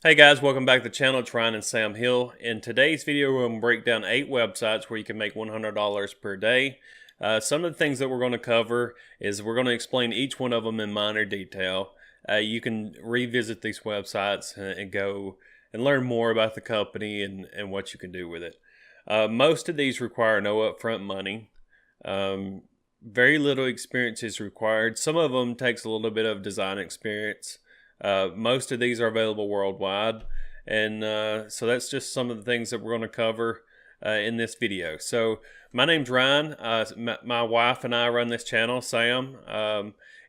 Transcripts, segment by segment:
Hey guys, welcome back to the channel. It's Ryan and Sam Hill. In today's video, we're going to break down 8 websites where you can make $100 per day. Some of the things that we're going to cover is we're going to explain each one of them in minor detail. You can revisit these websites and go and learn more about the company and what you can do with it. Most of these require no upfront money. Very little experience is required. Some of them takes a little bit of design experience. Most of these are available worldwide, and so that's just some of the things that we're going to cover in this video. So my name's Ryan. My wife and I run this channel, Sam.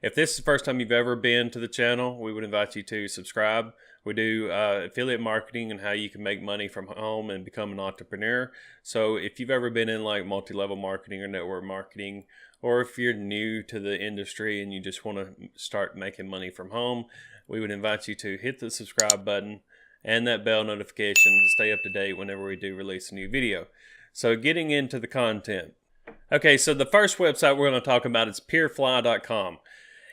If this is the first time you've ever been to the channel, we would invite you to subscribe. We do affiliate marketing and how you can make money from home and become an entrepreneur. So if you've ever been in like multi-level marketing or network marketing, or if you're new to the industry and you just want to start making money from home, we would invite you to hit the subscribe button and that bell notification to stay up to date whenever we do release a new video. So getting into the content. Okay, so the first website we're going to talk about is peerfly.com.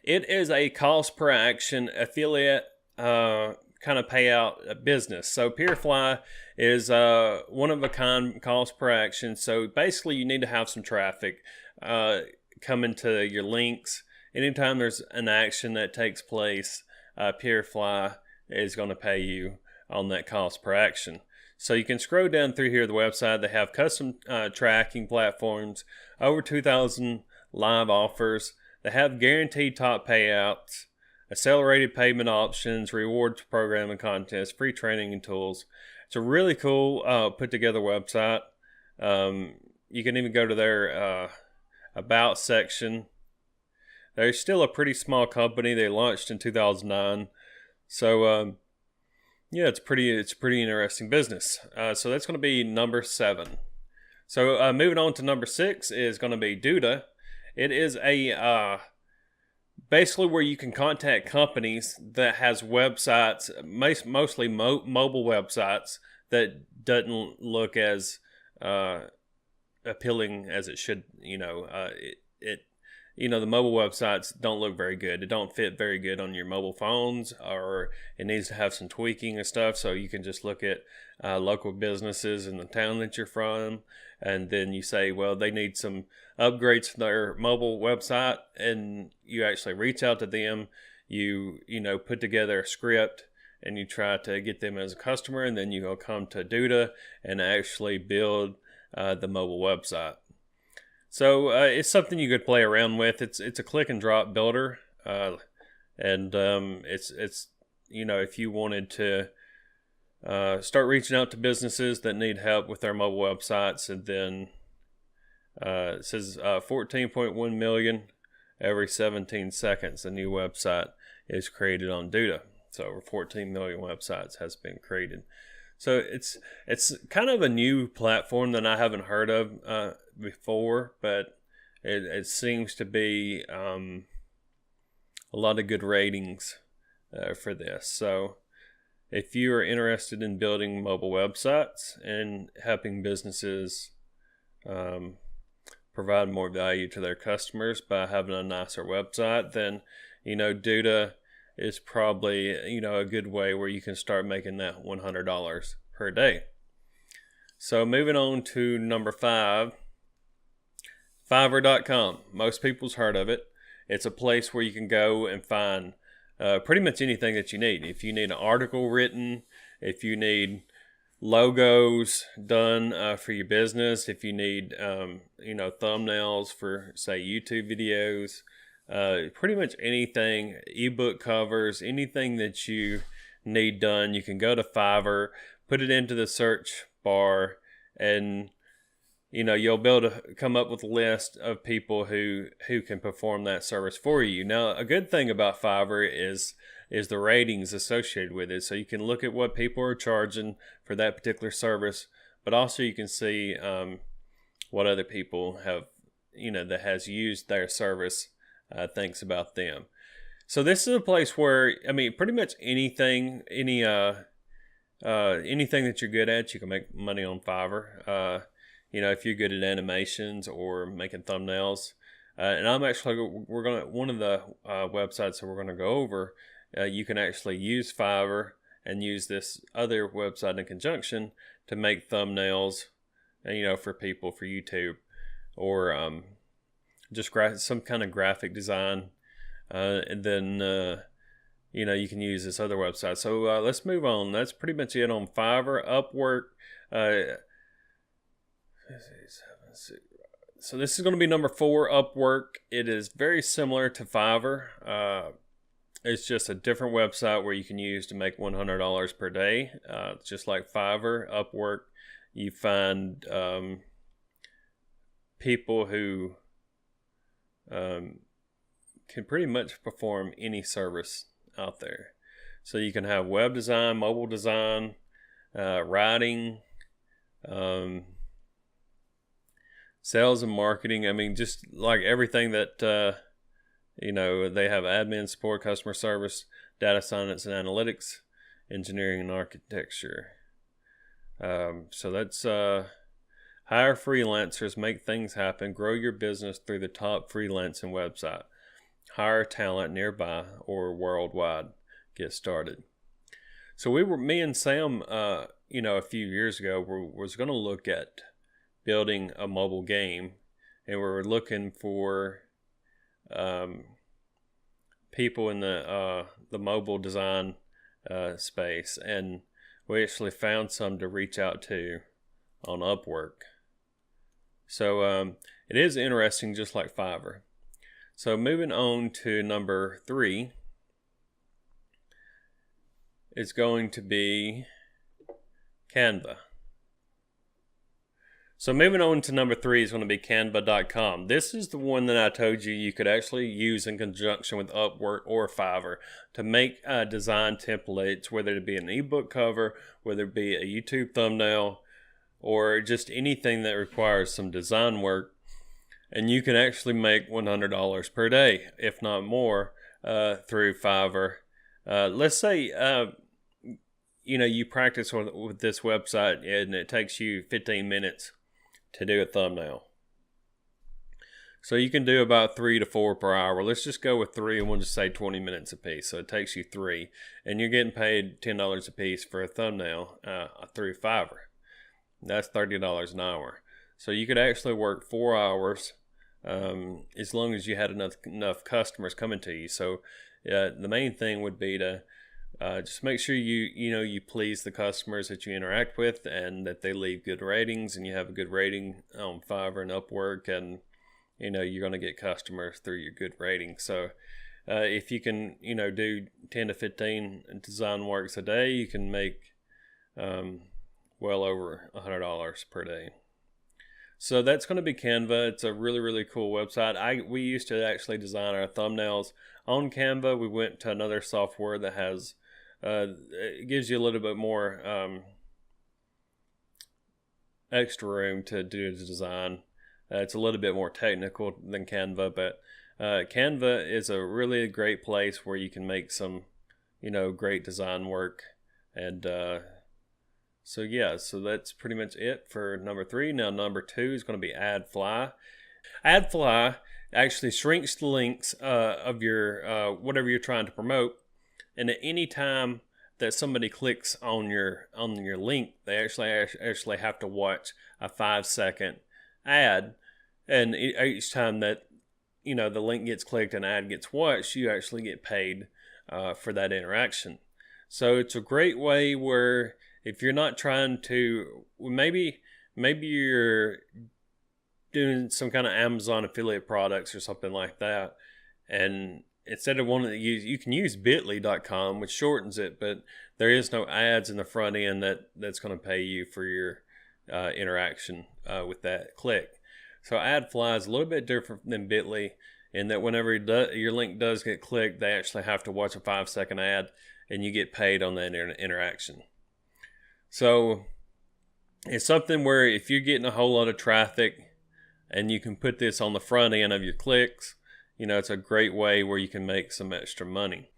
It is a cost per action affiliate kind of payout business. So Peerfly is one of a kind cost per action. So basically you need to have some traffic coming to your links. Anytime there's an action that takes place, Peerfly is going to pay you on that cost per action. So you can scroll down through here the website. They have custom tracking platforms, over 2,000 live offers. They have guaranteed top payouts, accelerated payment options, rewards program and contests, free training and tools. It's a really cool put together website. You can even go to their about section. They're still a pretty small company. They launched in 2009. So yeah, it's pretty interesting business. So that's going to be number 7. So moving on to number 6 is going to be Duda. It is a basically where you can contact companies that has websites, mostly mobile websites that doesn't look as appealing as it should. The mobile websites don't look very good. It don't fit very good on your mobile phones, or it needs to have some tweaking and stuff. So you can just look at local businesses in the town that you're from, and then you say, well, they need some upgrades to their mobile website, and you actually reach out to them. You put together a script, and you try to get them as a customer, and then you'll come to Duda and actually build the mobile website. So it's something you could play around with. It's a click and drop builder, and it's if you wanted to start reaching out to businesses that need help with their mobile websites, and then it says 14.1 million every 17 seconds a new website is created on Duda. So over 14 million websites has been created. So it's kind of a new platform that I haven't heard of before, but it seems to be a lot of good ratings for this. So if you are interested in building mobile websites and helping businesses provide more value to their customers by having a nicer website, then Duda is probably a good way where you can start making that $100 per day. So moving on to number 5, Fiverr.com. Most people's heard of it. It's a place where you can go and find pretty much anything that you need. If you need an article written, if you need logos done for your business, if you need thumbnails for say YouTube videos, pretty much anything, ebook covers, anything that you need done, you can go to Fiverr, put it into the search bar, and you'll be able to come up with a list of people who can perform that service for you. Now, a good thing about Fiverr is the ratings associated with it. So you can look at what people are charging for that particular service, but also you can see what other people have, that has used their service thinks about them. So this is a place where, pretty much anything that you're good at, you can make money on Fiverr. If you're good at animations or making thumbnails, and one of the websites that we're gonna go over, you can actually use Fiverr and use this other website in conjunction to make thumbnails, for people for YouTube, or just some kind of graphic design. And then you can use this other website. So let's move on. That's pretty much it on Fiverr. Upwork. So this is going to be number 4, Upwork. It is very similar to Fiverr. It's just a different website where you can use to make $100 per day. Just like Fiverr, Upwork, you find people who can pretty much perform any service out there. So you can have web design, mobile design, writing, sales and marketing. I mean, just like everything that, they have admin, support, customer service, data science and analytics, engineering and architecture. So that's hire freelancers, make things happen, grow your business through the top freelancing website. Hire talent nearby or worldwide. Get started. So me and Sam, a few years ago, was going to look at building a mobile game, and we were looking for people in the mobile design space, and we actually found some to reach out to on Upwork. So it is interesting, just like Fiverr. So moving on to number 3 is going to be Canva. So moving on to number 3 is going to be Canva.com. This is the one that I told you could actually use in conjunction with Upwork or Fiverr to make design templates, whether it be an ebook cover, whether it be a YouTube thumbnail, or just anything that requires some design work. And you can actually make $100 per day, if not more, through Fiverr. Let's say, you practice with this website and it takes you 15 minutes to do a thumbnail. So you can do about 3 to 4 per hour. Let's just go with 3 and we'll just say 20 minutes a piece. So it takes you 3 and you're getting paid $10 a piece for a thumbnail through Fiverr. That's $30 an hour. So you could actually work 4 hours as long as you had enough customers coming to you. So the main thing would be to just make sure you please the customers that you interact with, and that they leave good ratings, and you have a good rating on Fiverr and Upwork, and you're going to get customers through your good rating. So if you can do 10 to 15 design works a day, you can make well over $100 per day. So that's going to be Canva. It's a really, really cool website. We used to actually design our thumbnails on Canva. We went to another software that has it gives you a little bit more extra room to do the design. It's a little bit more technical than Canva, but Canva is a really great place where you can make some, great design work. And so that's pretty much it for number 3. Now number 2 is going to be AdFly. AdFly actually shrinks the links of your whatever you're trying to promote, and at any time that somebody clicks on your link, they actually have to watch a 5-second ad, and each time that the link gets clicked and ad gets watched, you actually get paid for that interaction. So it's a great way where if you're not trying to, maybe you're doing some kind of Amazon affiliate products or something like that, and instead of wanting to use, you can use bit.ly.com, which shortens it, but there is no ads in the front end that's going to pay you for your interaction with that click. So AdFly is a little bit different than Bitly in that whenever your link does get clicked, they actually have to watch a 5-second ad, and you get paid on that interaction. So it's something where if you're getting a whole lot of traffic and you can put this on the front end of your clicks, it's a great way where you can make some extra money.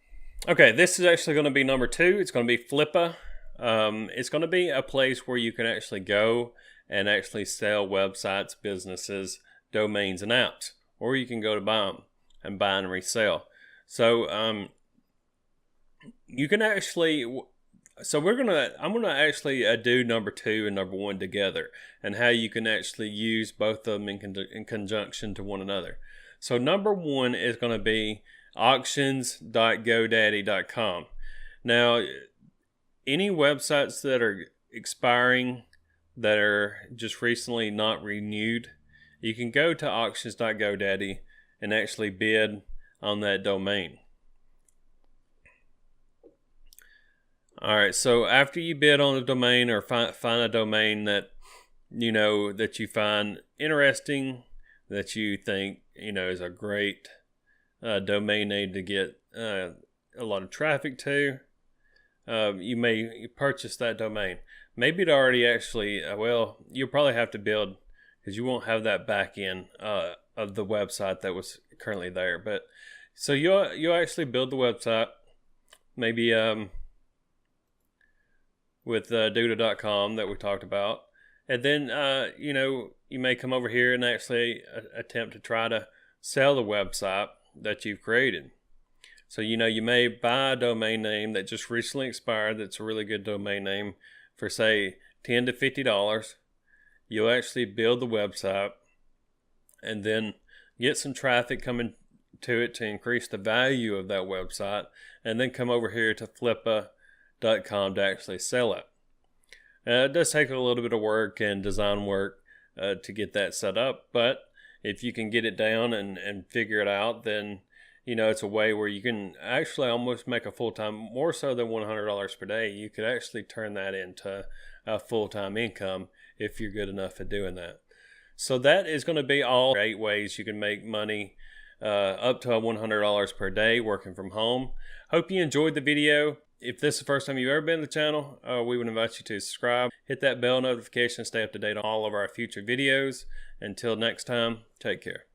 Okay, this is actually going to be number 2. It's going to be Flippa. It's going to be a place where you can actually go and actually sell websites, businesses, domains, and apps. Or you can go to buy and resell. So you can actually, So I'm gonna actually do number 2 and number 1 together, and how you can actually use both of them in conjunction to one another. So number 1 is going to be auctions.godaddy.com. Now, any websites that are expiring, that are just recently not renewed, you can go to auctions.godaddy and actually bid on that domain. Alright, so after you bid on a domain, or find a domain that that you find interesting, that you think is a great domain name to get a lot of traffic to, you may purchase that domain. Maybe it already actually, well, you'll probably have to build, because you won't have that back end of the website that was currently there. But so you'll actually build the website, maybe with Duda.com that we talked about, and then you may come over here and actually attempt to try to sell the website that you've created. So you may buy a domain name that just recently expired, that's a really good domain name, for say $10 to $50. You'll actually build the website and then get some traffic coming to it to increase the value of that website, and then come over here to Flippa.com to actually sell it. It does take a little bit of work and design work to get that set up, but if you can get it down and figure it out, then it's a way where you can actually almost make a full-time, more so than $100 per day. You could actually turn that into a full-time income if you're good enough at doing that. So that is going to be all 8 ways you can make money up to $100 per day working from home. Hope you enjoyed the video. If this is the first time you've ever been to the channel, we would invite you to subscribe, hit that bell notification, stay up to date on all of our future videos. Until next time, take care.